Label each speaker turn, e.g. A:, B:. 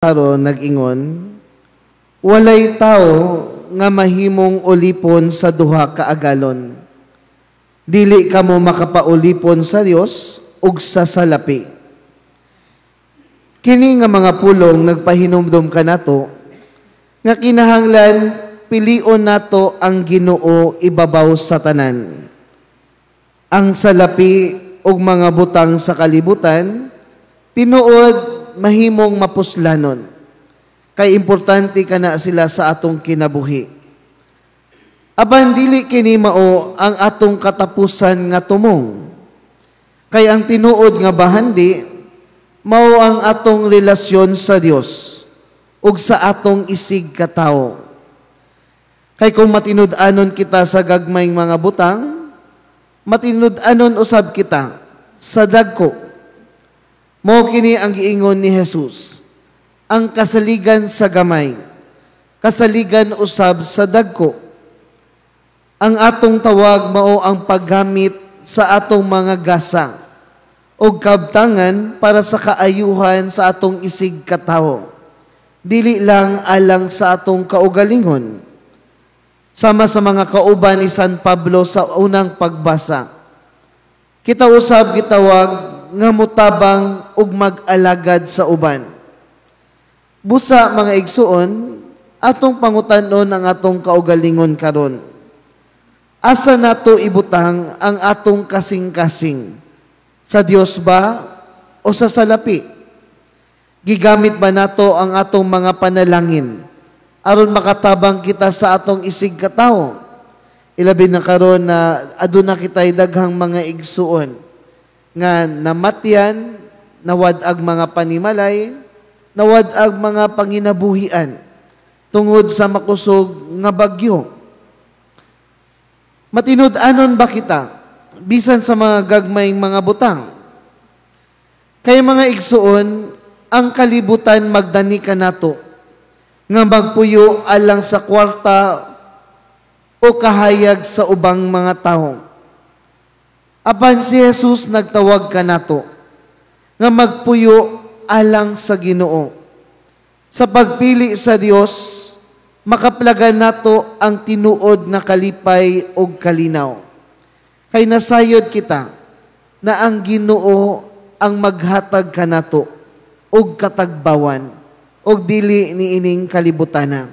A: karon nag-ingon, walay tao nga mahimong ulipon sa duha ka agalon. Dili kamo makapaulipon sa Dios ug sa salapi. Kini nga mga pulong nagpahinumdom kanato nga kinahanglan pilion nato ang Ginoo ibabaw sa tanan. Ang salapi ug mga butang sa kalibutan tinuod mahimong mapuslanon. Kay importante kana sila sa atong kinabuhi. Aban dili kini mao ang atong katapusan nga tumong. Kay ang tinuod nga bahandi mao ang atong relasyon sa Dios ug sa atong isig ka tawo. Kay kung matinud-anon kita sa gagmayng mga butang, matinud-anon usab kita sa dagko. Mao kini ang giingon ni Jesus. Ang kasaligan sa gamay, kasaligan usab sa dagko. Ang atong tawag mao ang paggamit sa atong mga gasa o kabtangan para sa kaayuhan sa atong isig katawo. Dili lang alang sa atong kaugalingon. Sama sa mga kauban ni San Pablo sa unang pagbasa. Kita usab gitawag nga mutabang ug mag-alagad sa uban. Busa mga igsuon, atong pangutanon ang atong kaugalingon karon. Asa nato ibutang ang atong kasing-kasing? Sa Dios ba o sa salapi? Gigamit ba nato ang atong mga panalangin aron makatabang kita sa atong isig katawo? Ilabi na karon na aduna kitay daghang mga igsuon nga namatyan, nawad-ag mga panimalay, nawad-ag mga panginabuhian tungod sa makusog nga bagyo. Matinud-anon ba kita bisan sa mga gagmayng mga butang? Kay mga igsuon, ang kalibutan magdani kanato nga magpuyo alang sa kwarta o kahayag sa ubang mga tawo. Apan si Jesus nagtawag kanato nga magpuyo alang sa Ginoo. Sa pagpili sa Dios, makaplagan nato ang tinuod na kalipay ug kalinaw. Kay nasayod kita na ang Ginoo ang maghatag kanato og katagbawan og dili niining kalibutana.